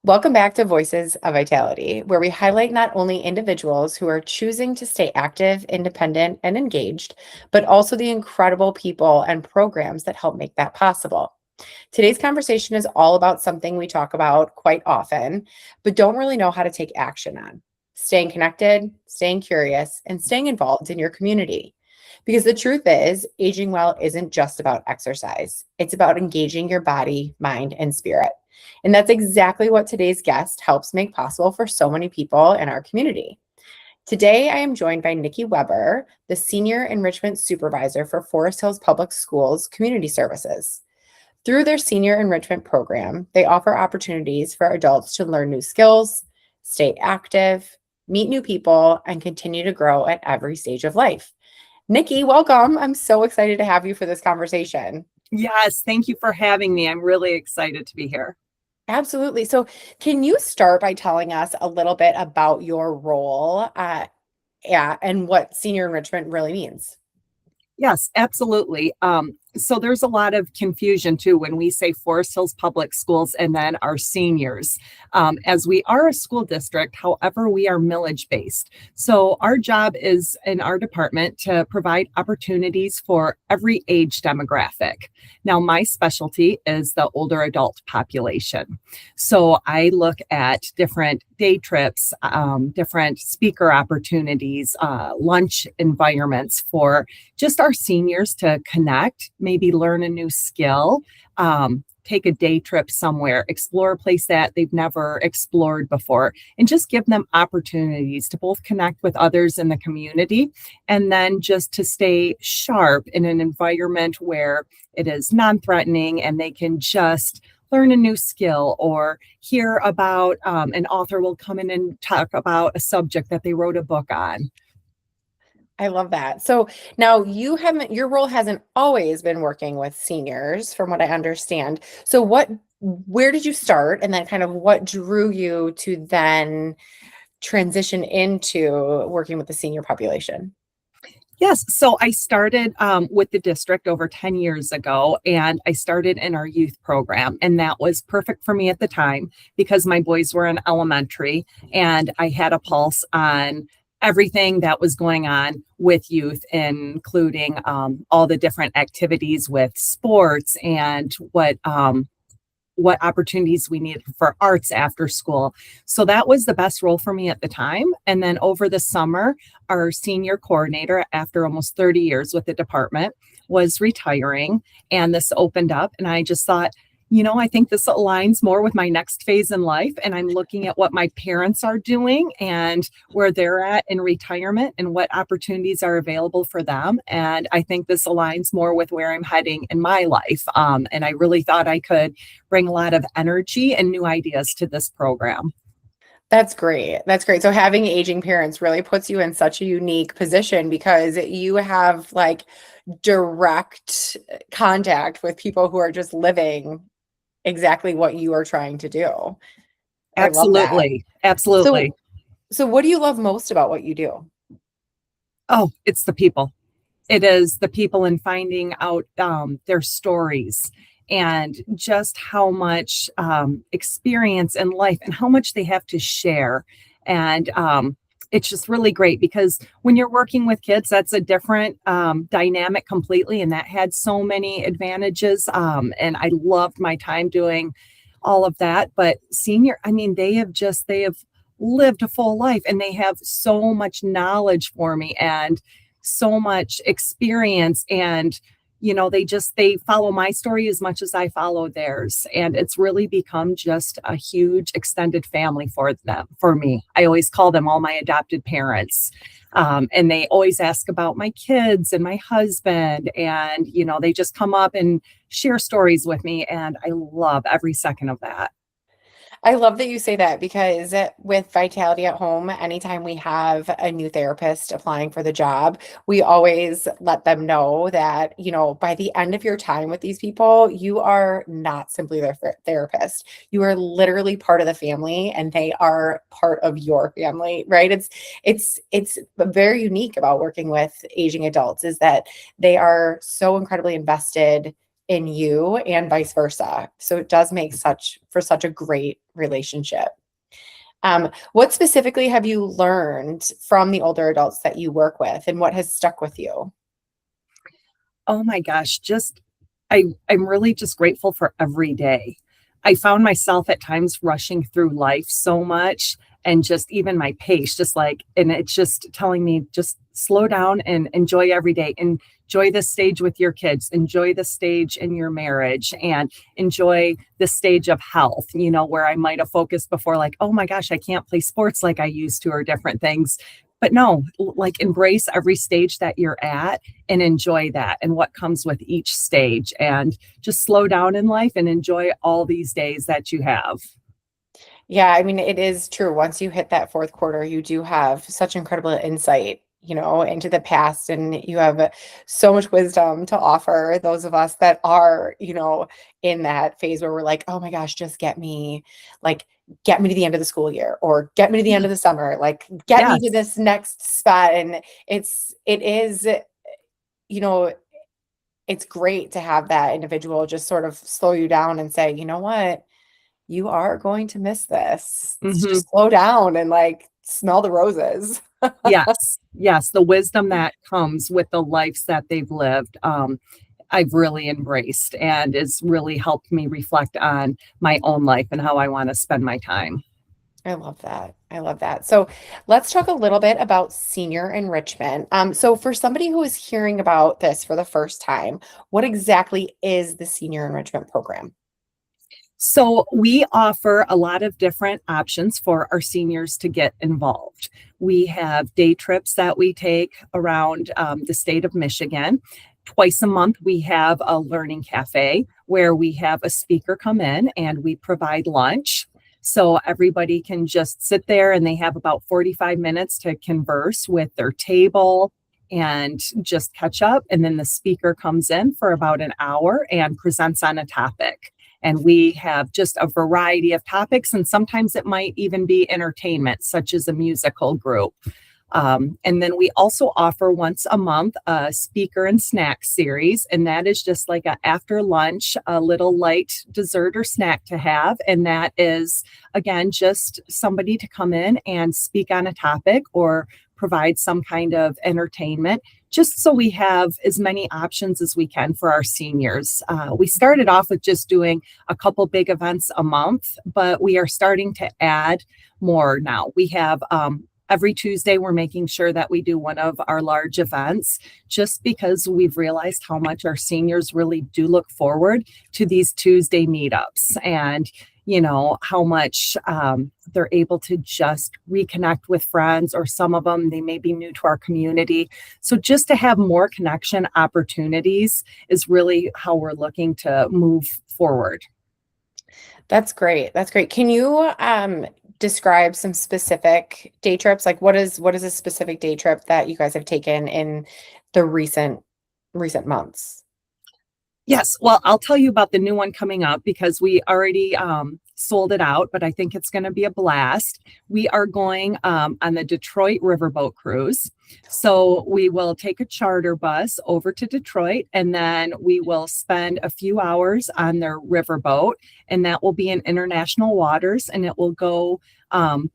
Welcome back to Voices of Vitality, where we highlight not only individuals who are choosing to stay active, independent, and engaged, but also the incredible people and programs that help make that possible. Today's conversation is all about something we talk about quite often, but don't really know how to take action on: staying connected, staying curious, and staying involved in your community. Because the truth is, aging well isn't just about exercise, it's about engaging your body, mind, and spirit. And that's exactly what today's guest helps make possible for so many people in our community. Today, I am joined by Nicholle Weber, the Senior Enrichment Supervisor for Forest Hills Public Schools Community Services. Through their Senior Enrichment Program, they offer opportunities for adults to learn new skills, stay active, meet new people, and continue to grow at every stage of life. Nikki, welcome. I'm so excited to have you for this conversation. Yes, thank you for having me. I'm really excited to be here. Absolutely. So, can you start by telling us a little bit about your role and what senior enrichment really means? Yes, absolutely. So there's a lot of confusion too when we say Forest Hills Public Schools and then our seniors. As we are a school district, however, we are millage based. So our job is in our department to provide opportunities for every age demographic. Now, my specialty is the older adult population. So I look at different day trips, different speaker opportunities, lunch environments for just our seniors to connect, maybe learn a new skill, take a day trip somewhere, explore a place that they've never explored before, and just give them opportunities to both connect with others in the community and then just to stay sharp in an environment where it is non-threatening and they can just learn a new skill or hear about an author will come in and talk about a subject that they wrote a book on. I love that. So now your role hasn't always been working with seniors, from what I understand. So where did you start? And then kind of what drew you to then transition into working with the senior population? Yes, so I started with the district over 10 years ago, and I started in our youth program. And that was perfect for me at the time because my boys were in elementary and I had a pulse on everything that was going on with youth, including all the different activities with sports and what opportunities we needed for arts after school. So that was the best role for me at the time. And then over the summer, our senior coordinator, after almost 30 years with the department, was retiring. And this opened up. And I just thought, I think this aligns more with my next phase in life. And I'm looking at what my parents are doing and where they're at in retirement and what opportunities are available for them. And I think this aligns more with where I'm heading in my life. And I really thought I could bring a lot of energy and new ideas to this program. That's great. That's great. So having aging parents really puts you in such a unique position because you have like direct contact with people who are just living exactly what you are trying to do. I love that. Absolutely. Absolutely. So what do you love most about what you do? Oh, it's the people. It is the people and finding out their stories and just how much experience in life and how much they have to share. And it's just really great because when you're working with kids, that's a different dynamic completely. And that had so many advantages. And I loved my time doing all of that. But senior, I mean, they have lived a full life and they have so much knowledge for me and so much experience. And they follow my story as much as I follow theirs. And it's really become just a huge extended family for me. I always call them all my adopted parents. And they always ask about my kids and my husband. And, they just come up and share stories with me. And I love every second of that. I love that you say that because with Vitality at Home, anytime we have a new therapist applying for the job, we always let them know that, by the end of your time with these people, you are not simply their therapist. You are literally part of the family and they are part of your family, right? It's very unique about working with aging adults is that they are so incredibly invested in you and vice versa. So it does make such a great relationship. What specifically have you learned from the older adults that you work with, and what has stuck with you? Oh my gosh, I'm really just grateful for every day. I found myself at times rushing through life so much, and just even my pace, just like, and it's just telling me, just slow down and enjoy every day. Enjoy the stage with your kids, enjoy the stage in your marriage, and enjoy the stage of health, where I might have focused before, like, oh my gosh, I can't play sports like I used to, or different things. But no, like, embrace every stage that you're at and enjoy that and what comes with each stage, and just slow down in life and enjoy all these days that you have. Yeah, I mean, it is true. Once you hit that fourth quarter, you do have such incredible insight, into the past, and you have so much wisdom to offer those of us that are, in that phase where we're like, oh my gosh, just like, get me to the end of the school year, or get me to the end of the summer, like, get me to Yes. this next spot. And it is, you know, it's great to have that individual just sort of slow you down and say, you know what? You are going to miss this. Hmm. Just slow down and, like, smell the roses. Yes. Yes. The wisdom that comes with the lives that they've lived, I've really embraced, and has really helped me reflect on my own life and how I want to spend my time. I love that. I love that. So let's talk a little bit about senior enrichment. So for somebody who is hearing about this for the first time, what exactly is the senior enrichment program? So we offer a lot of different options for our seniors to get involved. We have day trips that we take around the state of Michigan. Twice a month, we have a learning cafe where we have a speaker come in and we provide lunch. So everybody can just sit there, and they have about 45 minutes to converse with their table and just catch up. And then the speaker comes in for about an hour and presents on a topic. And we have just a variety of topics, and sometimes it might even be entertainment, such as a musical group. And then we also offer once a month a speaker and snack series, and that is just like a after lunch, a little light dessert or snack to have. And that is, again, just somebody to come in and speak on a topic or provide some kind of entertainment, just so we have as many options as we can for our seniors. We started off with just doing a couple big events a month, but we are starting to add more now. We have every Tuesday, we're making sure that we do one of our large events, just because we've realized how much our seniors really do look forward to these Tuesday meetups, and how much they're able to just reconnect with friends, or some of them, they may be new to our community. So just to have more connection opportunities is really how we're looking to move forward. That's great. That's great. Can you describe some specific day trips? Like, what is a specific day trip that you guys have taken in the recent months? Yes. Well, I'll tell you about the new one coming up, because we already sold it out, but I think it's going to be a blast. We are going on the Detroit Riverboat Cruise. So we will take a charter bus over to Detroit, and then we will spend a few hours on their riverboat, and that will be in international waters, and it will go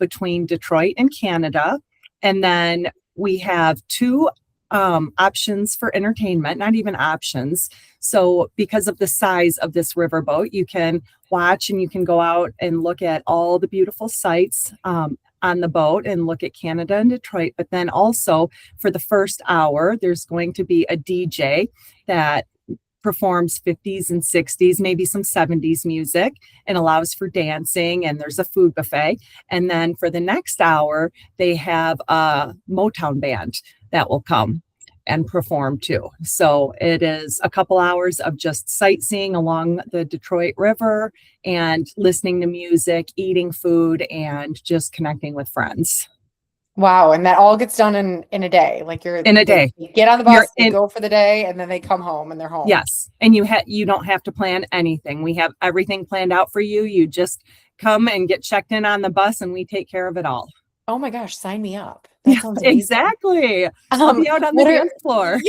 between Detroit and Canada. And then we have two options for entertainment, not even options. So because of the size of this riverboat, you can watch and you can go out and look at all the beautiful sights on the boat and look at Canada and Detroit. But then also for the first hour, there's going to be a DJ that performs 50s and 60s, maybe some 70s music, and allows for dancing, and there's a food buffet. And then for the next hour, they have a Motown band that will come and perform too. So it is a couple hours of just sightseeing along the Detroit River and listening to music, eating food, and just connecting with friends. Wow, and that all gets done in a day. Like, In a day. they get on the You're bus, they in. go for the day, and then they come home and they're home. Yes. And you don't have to plan anything. We have everything planned out for you. You just come and get checked in on the bus, and we take care of it all. Oh my gosh, sign me up. That Yeah, sounds amazing. exactly. I'll be out on the What are dance floor.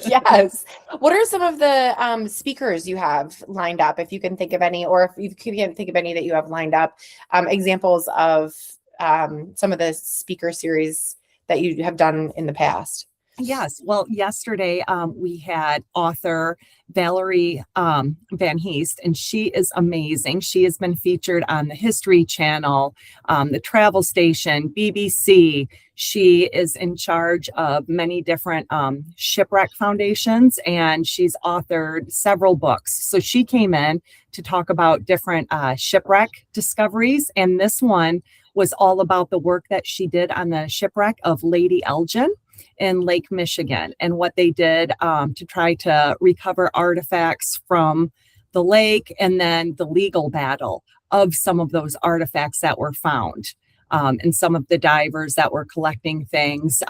yes. What are some of the speakers you have lined up, if you can think of any, or if you can't think of any that you have lined up, examples of some of the speaker series that you have done in the past? Yes. Well, yesterday we had author Valerie Van Heest, and she is amazing. She has been featured on the History Channel, the Travel Station, BBC. She is in charge of many different shipwreck foundations, and she's authored several books. So she came in to talk about different shipwreck discoveries, and this one was all about the work that she did on the shipwreck of Lady Elgin in Lake Michigan, and what they did to try to recover artifacts from the lake, and then the legal battle of some of those artifacts that were found. And some of the divers that were collecting things,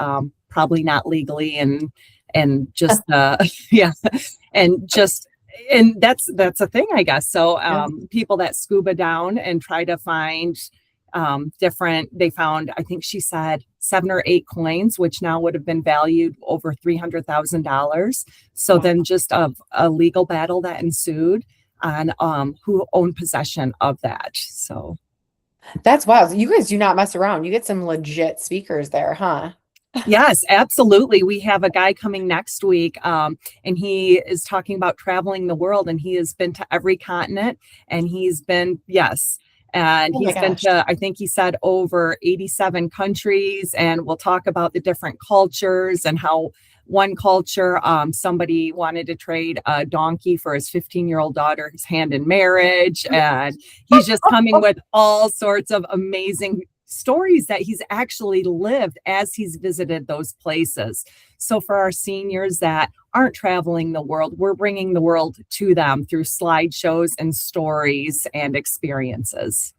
probably not legally, and just yeah, and just and that's a thing, I guess. So people that scuba down and try to find they found, I think she said 7 or 8 coins, which now would have been valued over $300,000. So then just a legal battle that ensued on who owned possession of that. So That's wild. You guys do not mess around. You get some legit speakers there, huh? yes, absolutely. We have a guy coming next week, and he is talking about traveling the world, and he has been to every continent, and he's been, yes. And Oh my he's been gosh. to, I think he said, over 87 countries. And we'll talk about the different cultures, and how one culture, somebody wanted to trade a donkey for his 15-year-old daughter's hand in marriage. And he's just coming with all sorts of amazing stories that he's actually lived as he's visited those places. So for our seniors that aren't traveling the world, we're bringing the world to them through slideshows and stories and experiences.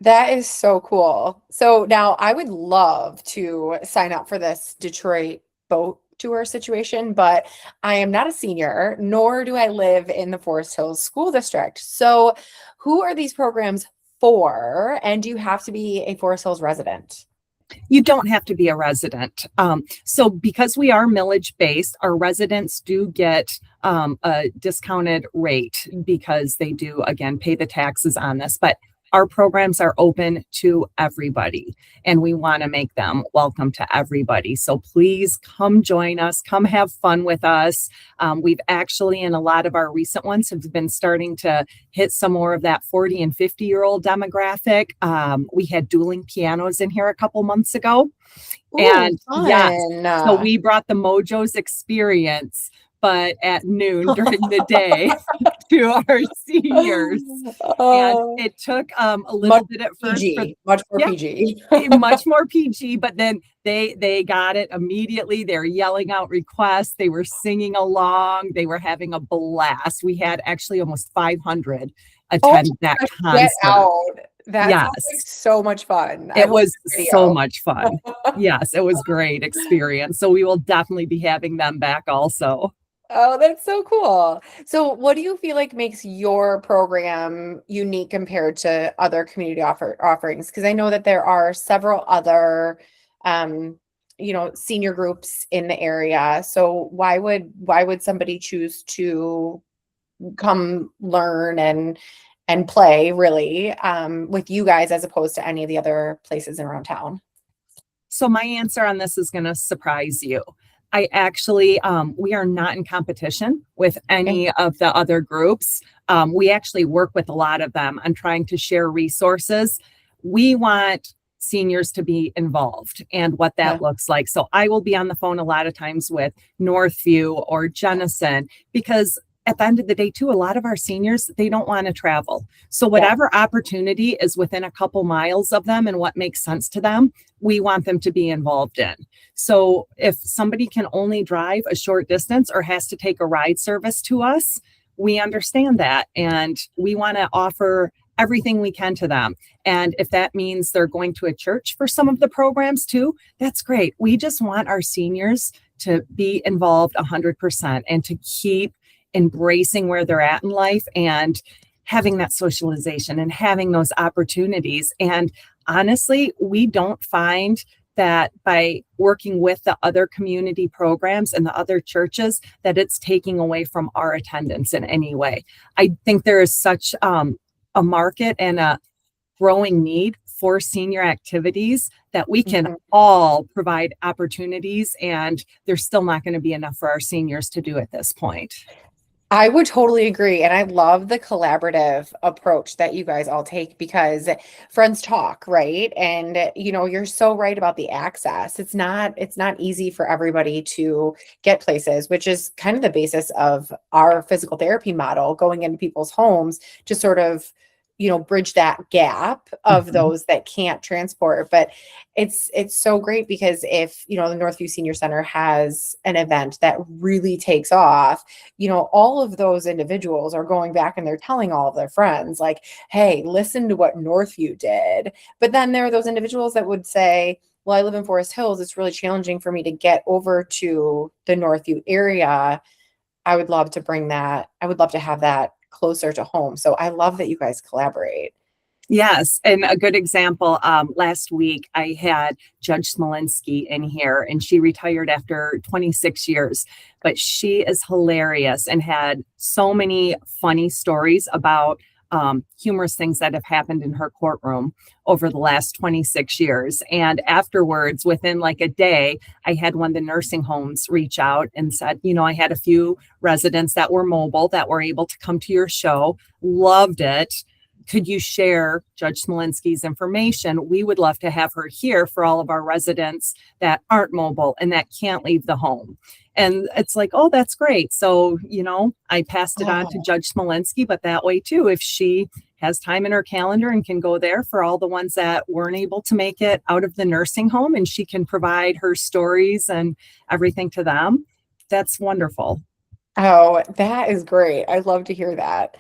That is so cool. So now I would love to sign up for this Detroit boat tour situation, but I am not a senior, nor do I live in the Forest Hills School District. So who are these programs for? And do you have to be a Forest Hills resident? You don't have to be a resident. So because we are millage based, our residents do get a discounted rate, because they do, again, pay the taxes on this. But our programs are open to everybody, and we want to make them welcome to everybody. So please come join us, come have fun with us. We've actually, in a lot of our recent ones, have been starting to hit some more of that 40 and 50-year-old demographic. We had dueling pianos in here a couple months ago. Ooh, And yes, fun. so we brought the Mojo's experience, but at noon during the day, to our seniors. And it took a little bit at first. PG, much more Yeah, PG. much more PG, but then they got it immediately. They're yelling out requests. They were singing along. They were having a blast. We had actually almost 500 attend that concert. Get out. That Yes. sounds like so much fun. It was so much fun. Yes, it was great experience. So we will definitely be having them back also. Oh, that's so cool. So what do you feel like makes your program unique compared to other community offerings? Because I know that there are several other senior groups in the area. So why would somebody choose to come learn and play really with you guys as opposed to any of the other places around town? So my answer on this is going to surprise you. I actually, we are not in competition with any of the other groups. We actually work with a lot of them on trying to share resources. We want seniors to be involved and what that looks like. So I will be on the phone a lot of times with Northview or Jenison, because at the end of the day too, a lot of our seniors, they don't want to travel. So whatever opportunity is within a couple miles of them and what makes sense to them, we want them to be involved in. So if somebody can only drive a short distance or has to take a ride service to us, we understand that. And we want to offer everything we can to them. And if that means they're going to a church for some of the programs too, that's great. We just want our seniors to be involved 100% and to keep embracing where they're at in life and having that socialization and having those opportunities. And honestly, we don't find that by working with the other community programs and the other churches, that it's taking away from our attendance in any way. I think there is such a market and a growing need for senior activities that we can Mhm. all provide opportunities, and there's still not going to be enough for our seniors to do at this point. I would totally agree. And I love the collaborative approach that you guys all take because friends talk, right? And you're so right about the access. It's not easy for everybody to get places, which is kind of the basis of our physical therapy model, going into people's homes to sort of bridge that gap of Mhm. those that can't transport. But it's so great because if the Northview Senior Center has an event that really takes off, all of those individuals are going back and they're telling all of their friends, like, hey, listen to what Northview did. But then there are those individuals that would say, well, I live in Forest Hills. It's really challenging for me to get over to the Northview area. I would love to bring that. I would love to have that closer to home. So I love that you guys collaborate. Yes, and a good example, last week I had Judge Smolinski in here, and she retired after 26 years, but she is hilarious and had so many funny stories about humorous things that have happened in her courtroom over the last 26 years. And afterwards, within like a day, I had one of the nursing homes reach out and said, I had a few residents that were mobile that were able to come to your show, loved it. Could you share Judge Smolinski's information? We would love to have her here for all of our residents that aren't mobile and that can't leave the home. And it's like, oh, that's great. So, I passed it on to Oh, Judge Smolinski, but that way too, if she has time in her calendar and can go there for all the ones that weren't able to make it out of the nursing home, and she can provide her stories and everything to them, that's wonderful. oh, that is great. I love to hear that.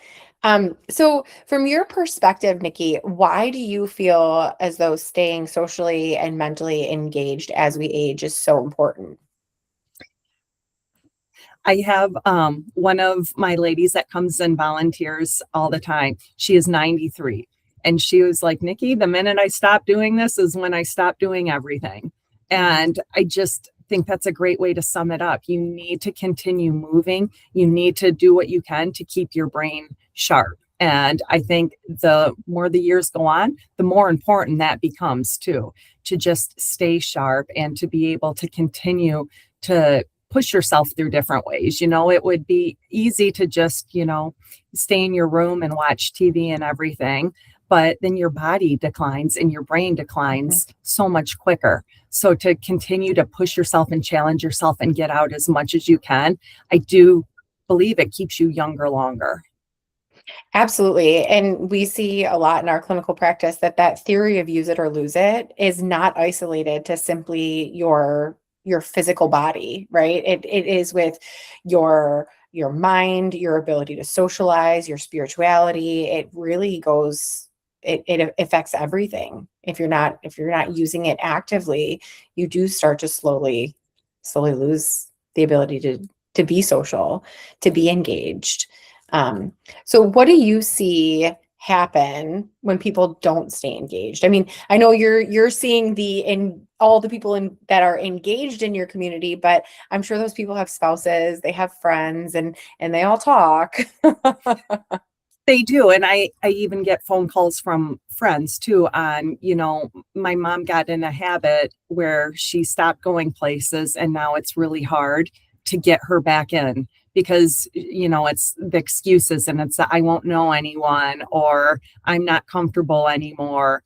So from your perspective, Nikki, why do you feel as though staying socially and mentally engaged as we age is so important? I have one of my ladies that comes and volunteers all the time. She is 93. And she was like, Nikki, the minute I stop doing this is when I stop doing everything. And I just think that's a great way to sum it up. You need to continue moving. You need to do what you can to keep your brain sharp. And I think the more the years go on, the more important that becomes too, to just stay sharp and to be able to continue to push yourself through different ways. It would be easy to just, stay in your room and watch TV and everything, but then your body declines and your brain Mhm. declines so much quicker. So to continue to push yourself and challenge yourself and get out as much as you can, I do believe it keeps you younger longer. Absolutely. And we see a lot in our clinical practice that theory of use it or lose it is not isolated to simply your physical body, right? It is with your mind, your ability to socialize, your spirituality. It really goes it affects everything. If you're not using it actively, you do start to slowly lose the ability to be social, to be engaged. Um, so what do you see happen when people don't stay engaged? I mean, I know you're seeing the in all the people in that are engaged in your community, but I'm sure those people have spouses, they have friends, and they all talk. They do. And I even get phone calls from friends too on, my mom got in a habit where she stopped going places and now it's really hard to get her back in because, it's the excuses and it's the, I won't know anyone or I'm not comfortable anymore.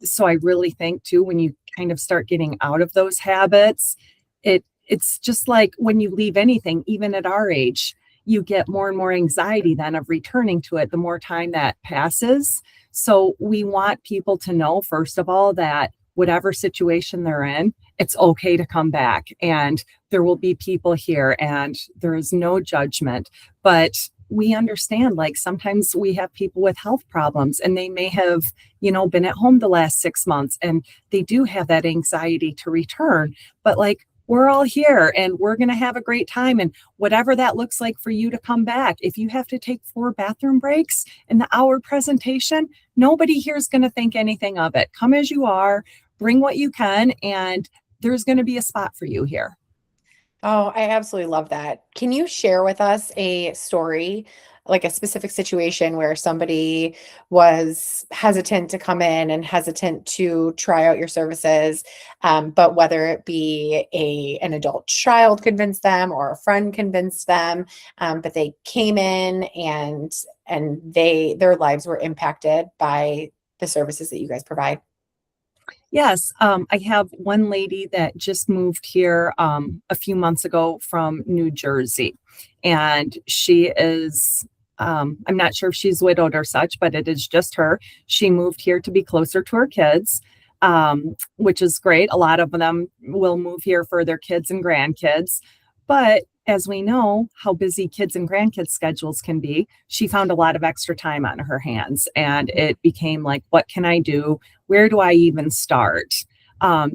So I really think too, when you kind of start getting out of those habits, it's just like when you leave anything, even at our age, you get more and more anxiety then of returning to it the more time that passes. So we want people to know, first of all, that whatever situation they're in, it's okay to come back and there will be people here and there is no judgment. But we understand, like sometimes we have people with health problems and they may have, been at home the last 6 months and they do have that anxiety to return. But like, we're all here and we're going to have a great time. And whatever that looks like for you to come back, if you have to take 4 bathroom breaks in the hour presentation, nobody here is going to think anything of it. Come as you are, bring what you can, and there's going to be a spot for you here. Oh, I absolutely love that. Can you share with us a story, like a specific situation where somebody was hesitant to come in and hesitant to try out your services, but whether it be an adult child convinced them or a friend convinced them, but they came in and their lives were impacted by the services that you guys provide? Yes, I have one lady that just moved here a few months ago from New Jersey, and she is. I'm not sure if she's widowed or such, but it is just her. She moved here to be closer to her kids, which is great. A lot of them will move here for their kids and grandkids. But as we know how busy kids and grandkids schedules can be, she found a lot of extra time on her hands, and it became like, what can I do? Where do I even start?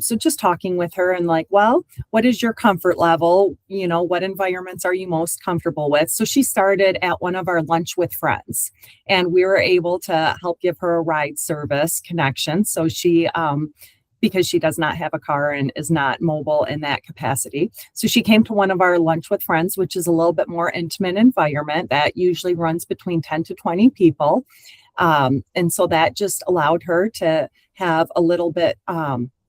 So just talking with her and like, well, what is your comfort level? What environments are you most comfortable with? So she started at one of our lunch with friends, and we were able to help give her a ride service connection. So she, because she does not have a car and is not mobile in that capacity. So she came to one of our lunch with friends, which is a little bit more intimate environment that usually runs between 10 to 20 people. And so that just allowed her to have a little bit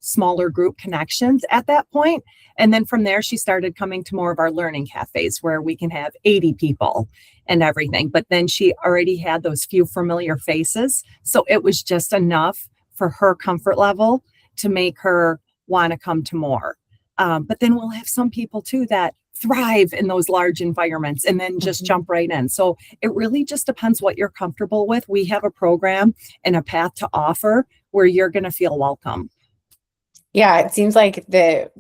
smaller group connections at that point. And then from there, she started coming to more of our learning cafes where we can have 80 people and everything. But then she already had those few familiar faces. So it was just enough for her comfort level to make her want to come to more. But then we'll have some people too that thrive in those large environments and then just jump right in. So it really just depends what you're comfortable with. We have a program and a path to offer where you're going to feel welcome. Yeah, it seems like the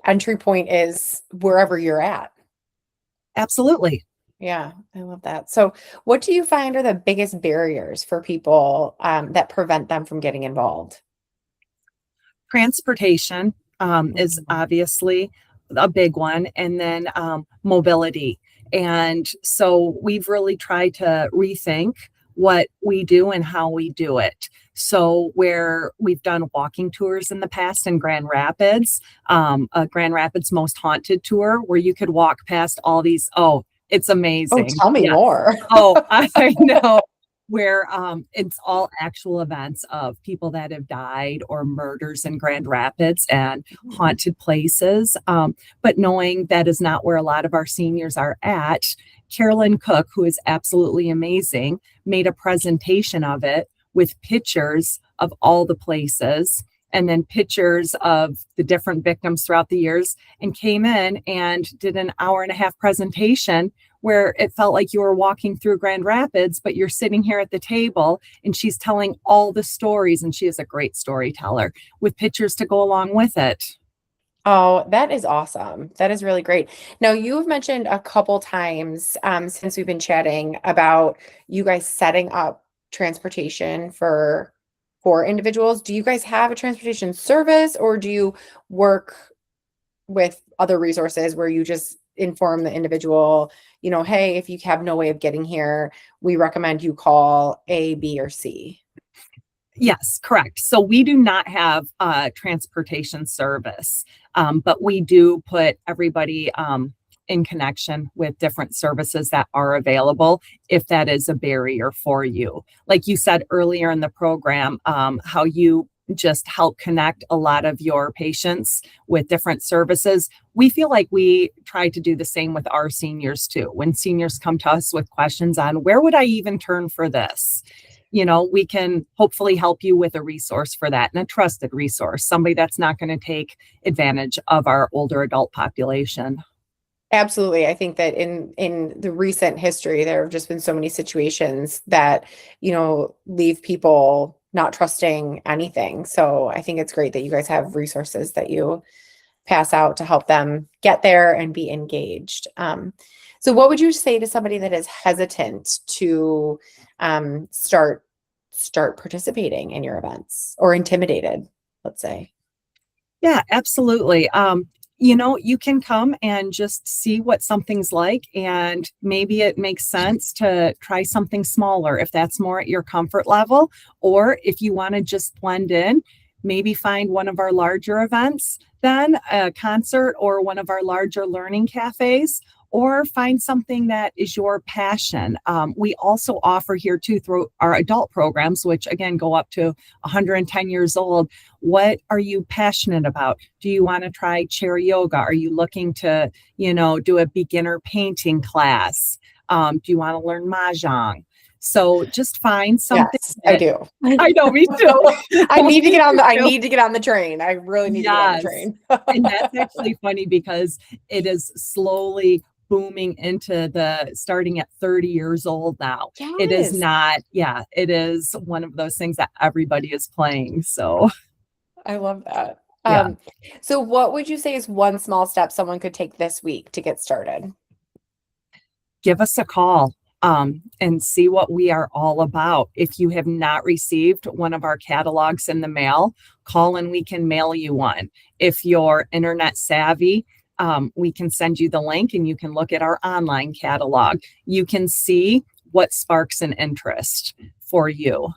entry point is wherever you're at. Absolutely. Yeah, I love that. So, what do you find are the biggest barriers for people that prevent them from getting involved? Transportation is Mhm. obviously a big one, and then mobility. And so we've really tried to rethink what we do and how we do it. So where we've done walking tours in the past in Grand Rapids, a Grand Rapids Most Haunted tour where you could walk past all these. Oh, it's Oh, amazing. tell me Yeah. more. Oh, I know. Where it's all actual events of people that have died or murders in Grand Rapids and Mhm. haunted places. But knowing that is not where a lot of our seniors are at, Carolyn Cook, who is absolutely amazing, made a presentation of it with pictures of all the places and then pictures of the different victims throughout the years, and came in and did an hour and a half presentation where it felt like you were walking through Grand Rapids, but you're sitting here at the table and she's telling all the stories. And she is a great storyteller with pictures to go along with it. Oh, that is awesome. That is really great. Now, you've mentioned a couple times since we've been chatting about you guys setting up transportation for individuals. Do you guys have a transportation service, or do you work with other resources where you just inform the individual, hey, if you have no way of getting here, we recommend you call A, B, or C? Yes, correct. So we do not have a transportation service, but we do put everybody in connection with different services that are available if that is a barrier for you. Like you said earlier in the program, how you just help connect a lot of your patients with different services. We feel like we try to do the same with our seniors too. When seniors come to us with questions on where would I even turn for this? We can hopefully help you with a resource for that, and a trusted resource, somebody that's not going to take advantage of our older adult population. Absolutely. I think that in the recent history, there have just been so many situations that, leave people not trusting anything. So I think it's great that you guys have resources that you pass out to help them get there and be engaged. So what would you say to somebody that is hesitant to start participating in your events, or intimidated, let's say? Yeah, absolutely. You can come and just see what something's like, and maybe it makes sense to try something smaller if that's more at your comfort level, or if you want to just blend in, maybe find one of our larger events, then a concert or one of our larger learning cafes, or find something that is your passion. We also offer here too through our adult programs, which again go up to 110 years old. What are you passionate about? Do you want to try chair yoga? Are you looking to, do a beginner painting class? Do you want to learn mahjong? So just find something. Yes, I do. I know, me too. I need to get on Me too. need to get on the train. I really need to get on the Yes. train. And that's actually funny because it is slowly booming into starting at 30 years old now. It is Yes. not, it is one of those things that everybody is playing. So I love that. Yeah. So what would you say is one small step someone could take this week to get started? give us a call and see what we are all about. If you have not received one of our catalogs in the mail, call and we can mail you one. If you're internet savvy, we can send you the link and you can look at our online catalog. You can see what sparks an interest for you.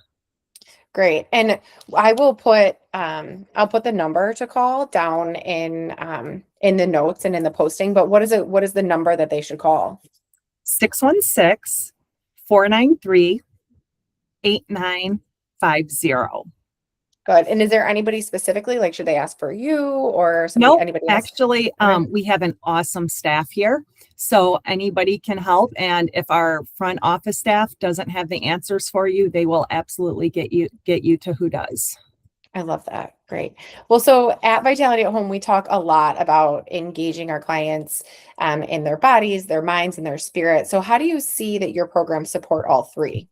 Great. And I will put I'll put the number to call down in the notes and in the posting, but what is the number that they should call? 616-493-8950. Good. And is there anybody specifically, like, should they ask for you or No, anybody else? actually, we have an awesome staff here, so anybody can help. And if our front office staff doesn't have the answers for you, they will absolutely get you to who does. I love that. Great. Well, so at Vitality at Home, we talk a lot about engaging our clients in their bodies, their minds, and their spirit. So how do you see that your programs support all three?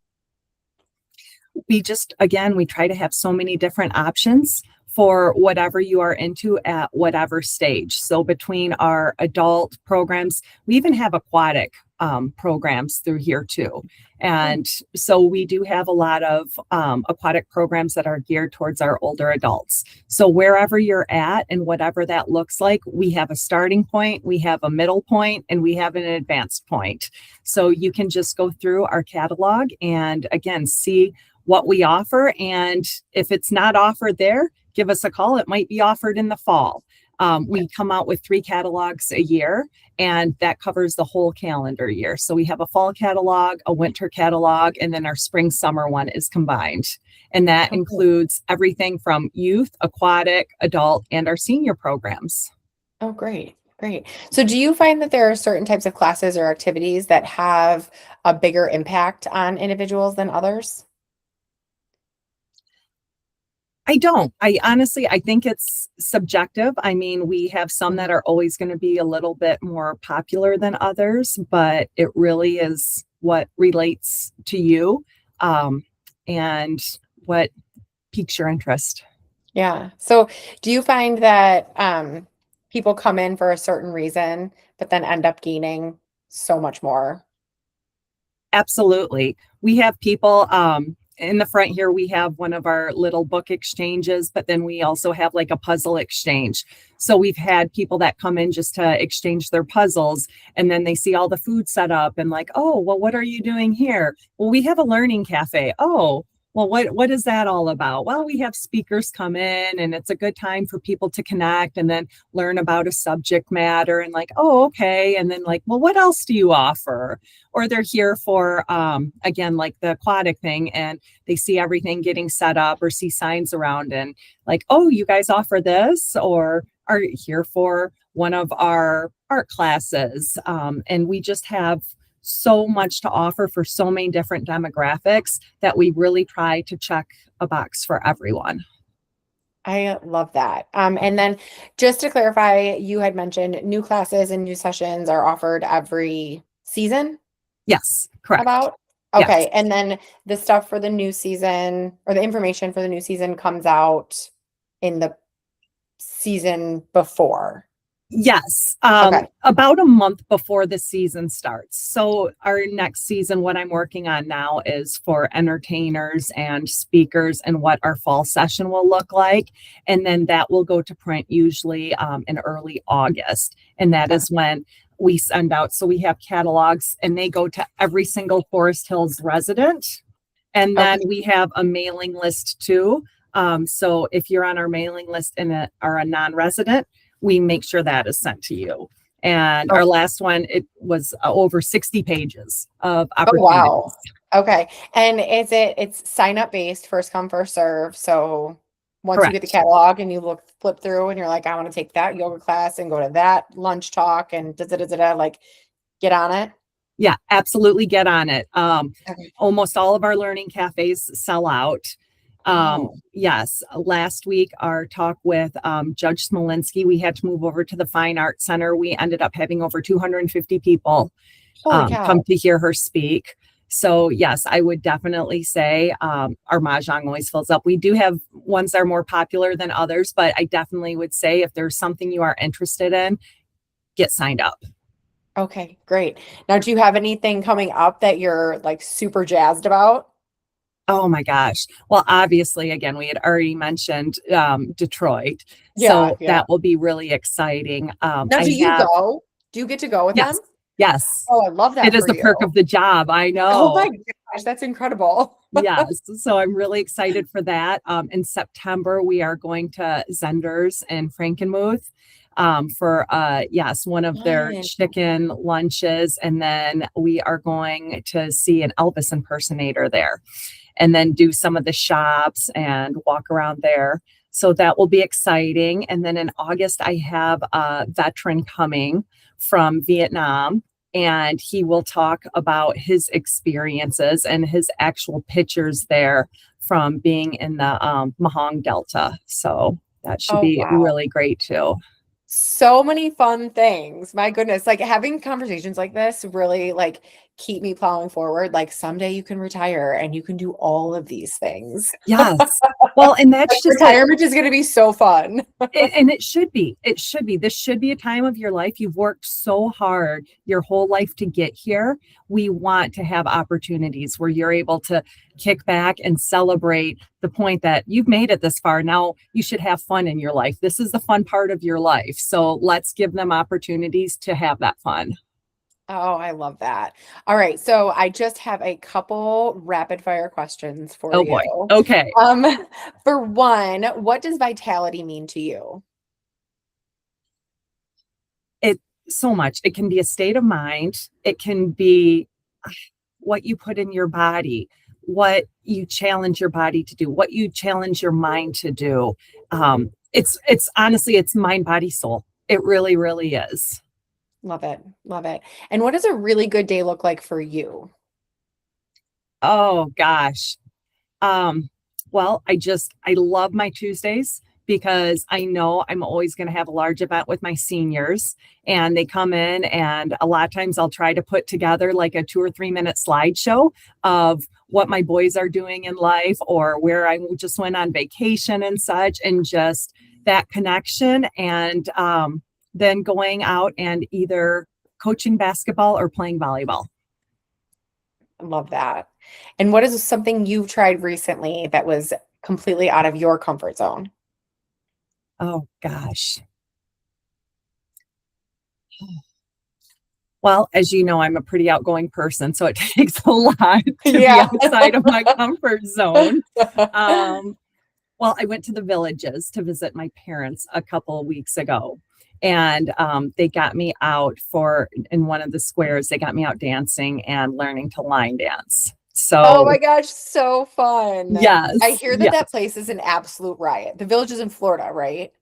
We try to have so many different options for whatever you are into at whatever stage. So between our adult programs, we even have aquatic programs through here too. And so we do have a lot of aquatic programs that are geared towards our older adults. So wherever you're at and whatever that looks like, we have a starting point, we have a middle point, and we have an advanced point. So you can just go through our catalog and again, see what we offer. And if it's not offered there, give us a call. It might be offered in the fall. We come out with 3 catalogs a year, and that covers the whole calendar year. So we have a fall catalog, a winter catalog, and then our spring summer one is combined. And that includes everything from youth, aquatic, adult, and our senior programs. Oh, great. Great. So do you find that there are certain types of classes or activities that have a bigger impact on individuals than others? I don't. I think it's subjective. I mean, we have some that are always going to be a little bit more popular than others, but it really is what relates to you and what piques your interest. Yeah. So do you find that people come in for a certain reason, but then end up gaining so much more? Absolutely. We have people in the front here, we have one of our little book exchanges, but then we also have like a puzzle exchange. So we've had people that come in just to exchange their puzzles, and then they see all the food set up and like, oh, well, what are you doing here? Well, we have a learning cafe. Oh, well, what is that all about? Well, we have speakers come in and it's a good time for people to connect and then learn about a subject matter and like, oh, okay. And then like, well, what else do you offer? Or they're here for, again, like the aquatic thing, and they see everything getting set up or see signs around and like, oh, you guys offer this, or are here for one of our art classes. And we just have so much to offer for so many different demographics that we really try to check a box for everyone. I love that. And then just to clarify, you had mentioned new classes and new sessions are offered every season? Yes, correct. Okay. Yes. And then the stuff for the new season, or the information for the new season, comes out in the season before. Yes, Okay. about a month before the season starts. So our next season, what I'm working on now is for entertainers and speakers and what our fall session will look like. And then that will go to print usually in early August. And that is when we send out. So we have catalogs and they go to every single Forest Hills resident. And then we have a mailing list too So if you're on our mailing list and are a non-resident, we make sure that is sent to you. And our last one, it was over 60 pages of Oh, opportunities. wow. Okay. And it's sign up based, first come, first serve. So once you get the Correct. catalog and you flip through and you're like, I want to take that yoga class and go to that lunch talk and like get on it. Yeah, absolutely get on it. Okay. Almost all of our learning cafes sell out. Oh, Yes, last week, our talk with Judge Smolinski, we had to move over to the Fine Arts Center. We ended up having over 250 people holy cow. come to hear her speak. So yes, I would definitely say our Mahjong always fills up. We do have ones that are more popular than others, but I definitely would say if there's something you are interested in, get signed up. Okay, great. Now, do you have anything coming up that you're like super jazzed about? Oh my gosh. Well, obviously, again, we had already mentioned Detroit. Yeah, So yeah. that will be really exciting. Now, do I you have, go? Do you get to go with yes, them? yes. Oh, I love It that is for the you. perk of the job. I Oh my know. gosh, that's incredible. Yes. So I'm really excited for that. In September, we are going to Zender's in Frankenmuth for, yes, one of their Fun. chicken lunches. And then we are going to see an Elvis impersonator there and then do some of the shops and walk around there. So that will be exciting. And then in August, I have a veteran coming from Vietnam, and he will talk about his experiences and his actual pictures there from being in the Mahong Delta. So that should Oh, be wow. really great too. So many fun things. My goodness. Like having conversations like this really like keep me plowing forward. Like someday you can retire and you can do all of these things. Yes. Well, and Like, that's just it. retirement is going to be so fun. And it should be. It should be. This should be a time of your life. You've worked so hard your whole life to get here. We want to have opportunities where you're able to kick back and celebrate the point that you've made it this far. Now you should have fun in your life. This is the fun part of your life. So let's give them opportunities to have that fun. Oh, I love that. All right. So I just have a couple rapid fire questions for Oh you. boy. Okay. Um, for one, what does vitality mean to you? It so much. It can be a state of mind. It can be what you put in your body, what you challenge your body to do, what you challenge your mind to do. It's honestly, it's mind, body, soul. It really, really is. Love it. Love it. And what does a really good day look like for you? Oh gosh. Um, well, I love my Tuesdays because I know I'm always going to have a large event with my seniors, and they come in, and a lot of times I'll try to put together like a 2 or 3 minute slideshow of what my boys are doing in life or where I just went on vacation and such, and just that connection. And then going out and either coaching basketball or playing volleyball. I love that. And what is something you've tried recently that was completely out of your comfort zone? Oh gosh. Well, as you know, I'm a pretty outgoing person, so it takes a lot to be Yeah. outside of my comfort zone. Um, well, I went to the Villages to visit my parents a couple of weeks ago, and they got me out for in one of the squares. They got me out dancing and learning to line dance. Oh So my gosh, so fun. I yes, hear that yes. that place is an absolute riot. The Village is in Florida, right?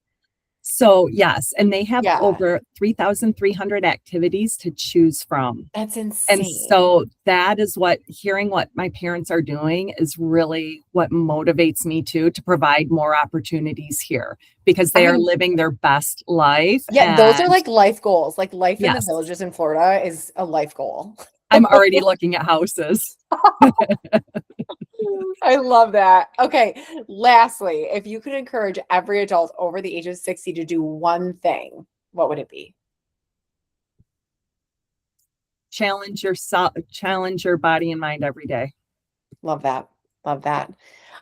So yes, and they have Yeah, over 3,300 activities to choose from. that's And insane. so that is what hearing what my parents are doing is really what motivates me to provide more opportunities here because I they are mean, living their best life. yeah, those are And like life goals. Like life in the yes, Villages in Florida is a life goal. I'm already looking at houses. I love that. Okay, lastly, if you could encourage every adult over the age of 60 to do one thing, what would it be? Challenge yourself, challenge your body and mind every day. Love that. Love that.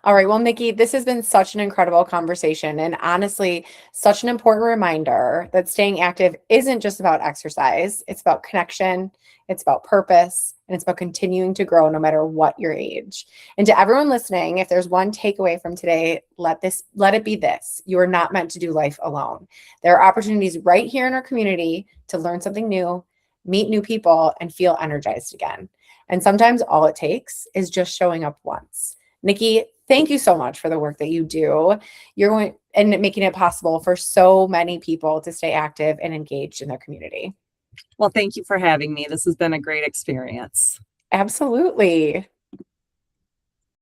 All right. Well, Nikki, this has been such an incredible conversation and honestly, such an important reminder that staying active isn't just about exercise. It's about connection, it's about purpose, and it's about continuing to grow no matter what your age. And to everyone listening, if there's one takeaway from today, let it be this. You are not meant to do life alone. There are opportunities right here in our community to learn something new, meet new people, and feel energized again. And sometimes all it takes is just showing up once. Nikki, thank you so much for the work that you do. You're going and making it possible for so many people to stay active and engaged in their community. Well, thank you for having me. This has been a great experience. Absolutely.